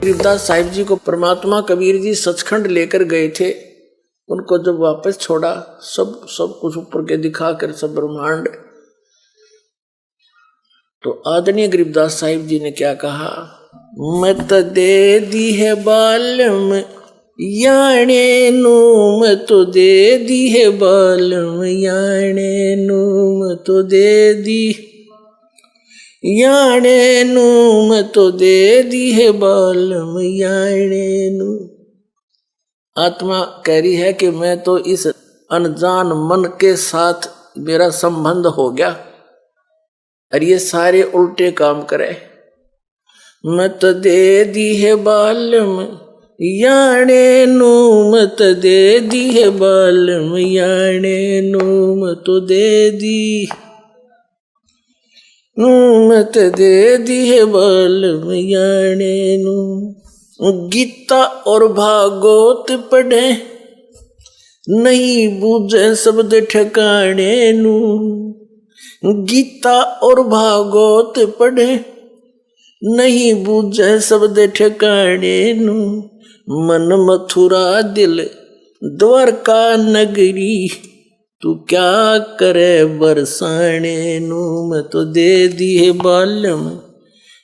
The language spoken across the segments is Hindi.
गरीबदास साहिब जी को परमात्मा कबीर जी सचखंड लेकर गए थे। उनको जब वापस छोड़ा, सब कुछ ऊपर के दिखाकर सब ब्रह्मांड, तो आदरणीय गरीबदास साहिब जी ने क्या कहा, मत दे दी है बालम याने नू, मत दे दी है बालम याने नू, मत दे दी याने नू, मत दे दी है बालम याने नू। आत्मा कह रही है कि मैं तो इस अनजान मन के साथ मेरा संबंध हो गया और ये सारे उल्टे काम करे। मत दे दी है बालम याने नू, मत दे दी है बालम याने नू, मत दे दी नू, मत दे दी है बालम याने नू। गीता और भागवत पढ़े नहीं बूझे शब्द ठिकाने नू, गीता और भागवत पढ़े नहीं बूझे शब्द ठिकाने नू। मन मथुरा दिल द्वारका नगरी, तू क्या करे बरसाने नू, मैं तो दे दिए बालम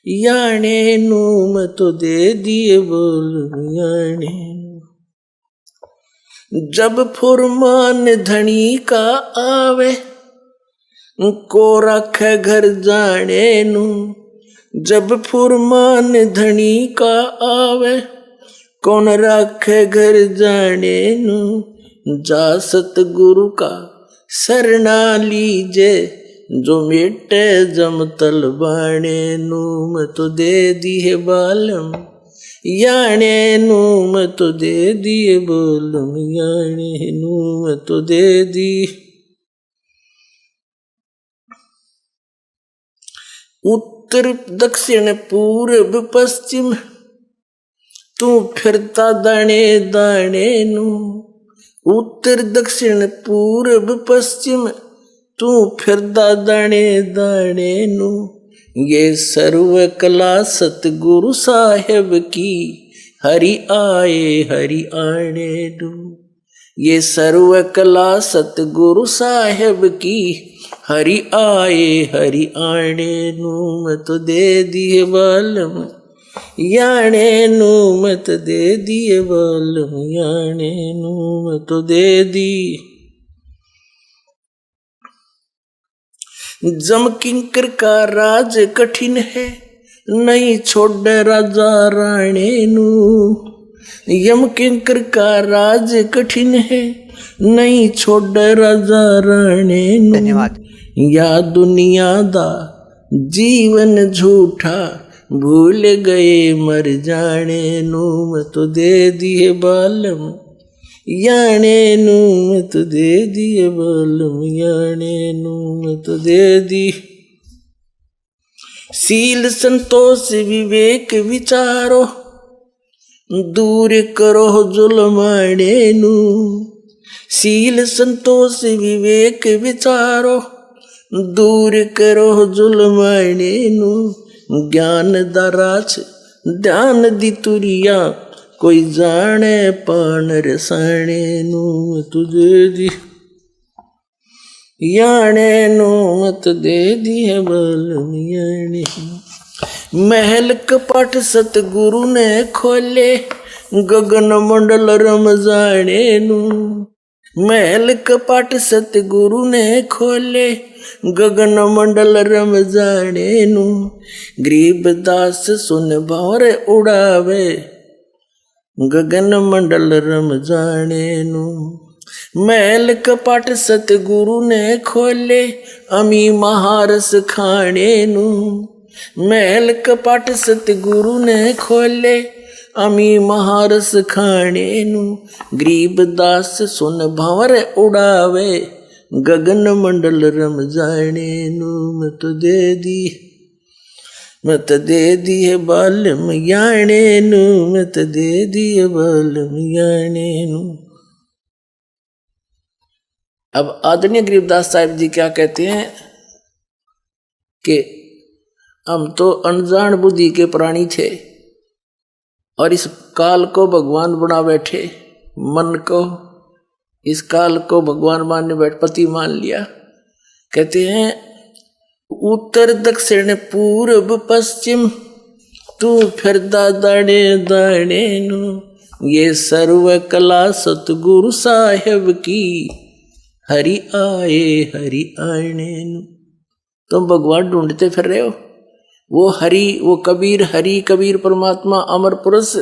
याने नू, मैं तो दे दिए बालम याने नू। जब फुरमान धनी का आवे को रखे घर जाने नू, जब फुरमान धनी का आवे कौन रखे घर जाने नू। जा सतगुरु का शरणा लीजे, जो मिटे जम तलबाने नू, मैं तो दे दिए बालम याने नू, मैं तो दे दिए बालम याने नू, मैं तो दे दी। उत्तर दक्षिण पूर्व पश्चिम तू फिरता दाने दाने नू, उत्तर दक्षिण पूर्व पश्चिम तू फिरता दाने दाने नू। ये सर्व कला सतगुरु साहेब की, हरि आए हरि आने नू। ये सर्व कला सतगुरु साहेब की, हरि आए हरि आने नू, मैं तो दे दिए बालम याने नू, मैं तो दे दिए बालम याने नू, मैं तो दे दी। जम किंकर का राज कठिन है, नहीं छोड़ राजा राणे नू। यम किंकर का राज कठिन है, नहीं छोड़ राजा राणे नू। धन्यवाद। या दुनिया दा जीवन झूठा, भूल गए मर जाने नू, मैं तो दे दिए बालम याने नू, मैं तो दे दिए बालम याने नू, मैं तो दे दी। सील संतोष विवेक विचारो, दूर करो जुल्माने नू। सील संतोष विवेक विचारो, दूर करो जुल्माने नू। ज्ञान दराज ध्यान दी तुरिया, कोई जाने पान रसाने नू, तुझे दी याने नू, मत दे दी है बालम याने। महल कपट सतगुरु ने खोले, गगन मंडल रम जाने नू। महल कपट सतगुरु ने खोले, गगन मंडल रम जाने नू। गरीबदास सुन भौर उड़ावे, गगन मंडल रम जाने नू। महल कपट सतगुरु ने खोले, अमी महारस खाने नू। महल कपट सतगुरु ने खोले, अमी महारस खाने नू। गरीबदास सुन भंवर उड़ावे, गगन मंडल रम जाने नू, मत दे दी मत दे दिए बालम याने नू, मत दे दिए बालम याने नू। अब आदरणीय गरीबदास साहिब जी क्या कहते हैं कि हम तो अनजान बुद्धि के प्राणी थे और इस काल को भगवान बना बैठे, मन को इस काल को भगवान मानने बैठ पति मान लिया। कहते हैं उत्तर दक्षिण पूर्व पश्चिम तू फिरदा दाणे दाणे नु, ये सर्व कला सतगुरु साहेब की हरि आने नु। तुम भगवान ढूंढते फिर रहे हो, वो हरि, वो कबीर, हरि कबीर परमात्मा अमर पुरुष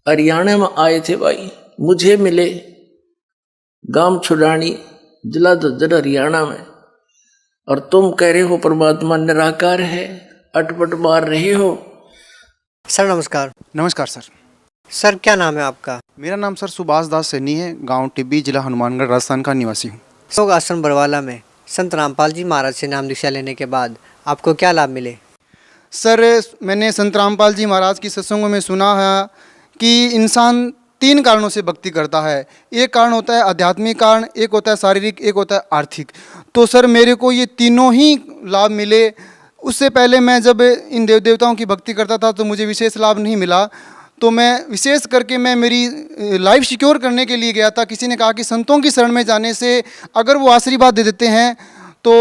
हरियाणा में आए थे भाई, मुझे मिले गांव छुड़ानी जिला दज्जर हरियाणा में, और तुम कह रहे हो परमात्मा निराकार है, अटपट मार रहे हो। सर नमस्कार। नमस्कार सर। सर क्या नाम है आपका? मेरा नाम सर सुभाष दास सैनी है, गांव टिब्बी, जिला हनुमानगढ़, राजस्थान का निवासी हूँ। योग आश्रम बरवाला में संत रामपाल जी महाराज से नाम दीक्षा लेने के बाद आपको क्या लाभ मिले? सर मैंने संत रामपाल जी महाराज की सत्संगों में सुना है कि इंसान 3 कारणों से भक्ति करता है। एक कारण होता है आध्यात्मिक कारण, एक होता है शारीरिक, एक होता है आर्थिक। तो सर मेरे को ये तीनों ही लाभ मिले। उससे पहले मैं जब इन देव देवताओं की भक्ति करता था तो मुझे विशेष लाभ नहीं मिला। तो मैं विशेष करके मैं मेरी लाइफ सिक्योर करने के लिए गया था। किसी ने कहा कि संतों की शरण में जाने से अगर वो आशीर्वाद दे देते हैं तो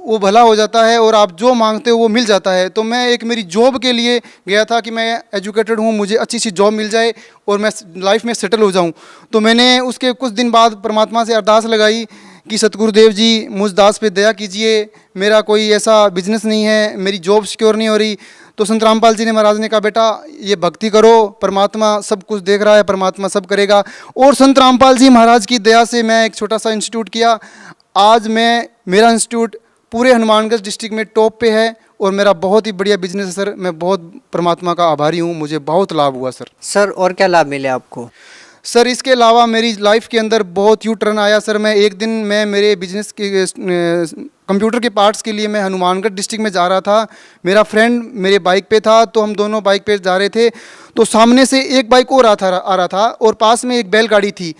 वो भला हो जाता है और आप जो मांगते हो वो मिल जाता है। तो मैं एक मेरी जॉब के लिए गया था कि मैं एजुकेटेड हूँ, मुझे अच्छी सी जॉब मिल जाए और मैं लाइफ में सेटल हो जाऊँ। तो मैंने उसके कुछ दिन बाद परमात्मा से अरदास लगाई कि सतगुरुदेव जी मुझ दास पे दया कीजिए, मेरा कोई ऐसा बिजनेस नहीं है, मेरी जॉब सिक्योर नहीं हो रही। तो संत रामपाल जी ने महाराज ने कहा बेटा ये भक्ति करो, परमात्मा सब कुछ देख रहा है, परमात्मा सब करेगा। और संत रामपाल जी महाराज की दया से मैं एक छोटा सा इंस्टीट्यूट किया। आज मेरा इंस्टीट्यूट पूरे हनुमानगढ़ डिस्ट्रिक्ट में टॉप पे है और मेरा बहुत ही बढ़िया बिजनेस है सर। मैं बहुत परमात्मा का आभारी हूँ, मुझे बहुत लाभ हुआ सर। सर और क्या लाभ मिले आपको? सर इसके अलावा मेरी लाइफ के अंदर बहुत यू टर्न आया सर। एक दिन मैं मेरे बिजनेस के कंप्यूटर के पार्ट्स के लिए मैं हनुमानगढ़ डिस्ट्रिक्ट में जा रहा था। मेरा फ्रेंड मेरे बाइक पे था, तो हम दोनों बाइक पे जा रहे थे। तो सामने से एक बाइक और आ रहा था और पास में एक बैलगाड़ी थी।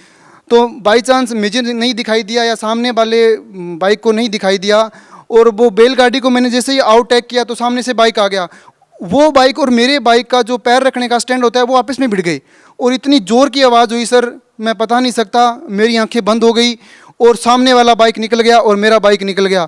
तो बाई चांस मुझे नहीं दिखाई दिया या सामने वाले बाइक को नहीं दिखाई दिया, और वो बैलगाड़ी को मैंने जैसे ही आउटटेक किया तो सामने से बाइक आ गया। वो बाइक और मेरे बाइक का जो पैर रखने का स्टैंड होता है वो आपस में भिड़ गई और इतनी ज़ोर की आवाज़ हुई सर, मैं पता नहीं सकता, मेरी आंखें बंद हो गई और सामने वाला बाइक निकल गया और मेरा बाइक निकल गया।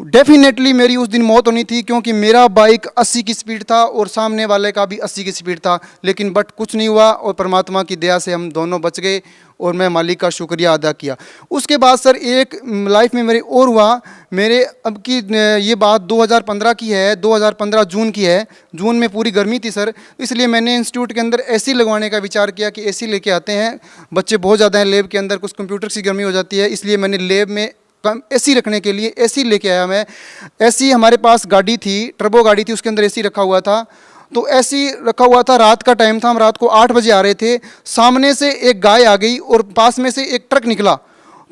डेफिनेटली मेरी उस दिन मौत होनी थी क्योंकि मेरा बाइक 80 की स्पीड था और सामने वाले का भी 80 की स्पीड था, लेकिन बट कुछ नहीं हुआ और परमात्मा की दया से हम दोनों बच गए और मैं मालिक का शुक्रिया अदा किया। उसके बाद सर एक लाइफ में मेरे और हुआ। मेरे अब की ये बात 2015 की है, 2015 जून की है। जून में पूरी गर्मी थी सर, इसलिए मैंने इंस्टीट्यूट के अंदर एसी लगवाने का विचार किया कि एसी लेके आते हैं, बच्चे बहुत ज़्यादा हैं लैब के अंदर, कुछ कंप्यूटर की गर्मी हो जाती है, इसलिए मैंने लैब में एसी रखने के लिए एसी लेके आया। मैं एसी, हमारे पास गाड़ी थी, टर्बो गाड़ी थी, उसके अंदर एसी रखा हुआ था। तो एसी रखा हुआ था, रात का टाइम था, हम रात को 8 बजे आ रहे थे। सामने से एक गाय आ गई और पास में से एक ट्रक निकला।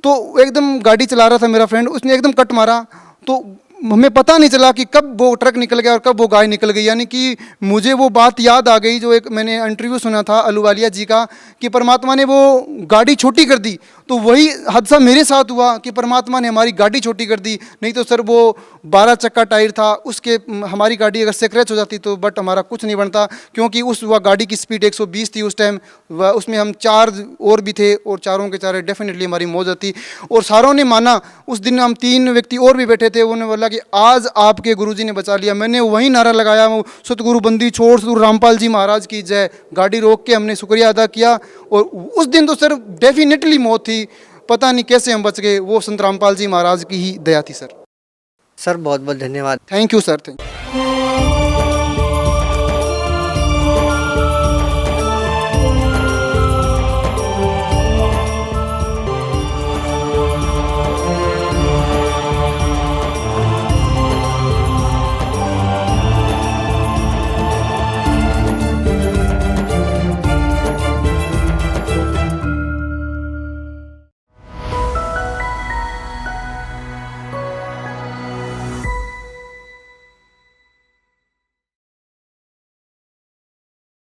तो एकदम गाड़ी चला रहा था मेरा फ्रेंड, उसने एकदम कट मारा। तो हमें पता नहीं चला कि कब वो ट्रक निकल गया और कब वो गाय निकल गई। यानी कि मुझे वो बात याद आ गई जो एक मैंने इंटरव्यू सुना था अलूवालिया जी का, कि परमात्मा ने वो गाड़ी छोटी कर दी। तो वही हादसा मेरे साथ हुआ कि परमात्मा ने हमारी गाड़ी छोटी कर दी। नहीं तो सर वो 12 चक्का टायर था, उसके हमारी गाड़ी अगर स्क्रैच हो जाती तो बट हमारा कुछ नहीं बनता, क्योंकि उस वह गाड़ी की स्पीड 120 थी उस टाइम। उसमें हम 4 और भी थे और चारों के चारे डेफिनेटली हमारी मौत होती। और सारों ने माना। उस दिन हम 3 व्यक्ति और भी बैठे थे, उन्होंने बोला कि आज आपके गुरुजी ने बचा लिया। मैंने वही नारा लगाया, सतगुरु बंदी छोड़, सतगुरु रामपाल जी महाराज की जय। गाड़ी रोक के हमने शुक्रिया अदा किया और उस दिन तो सर डेफिनेटली मौत थी, पता नहीं कैसे हम बच गए। वो संत रामपाल जी महाराज की ही दया थी सर। सर बहुत बहुत धन्यवाद। Thank you sir, thank you.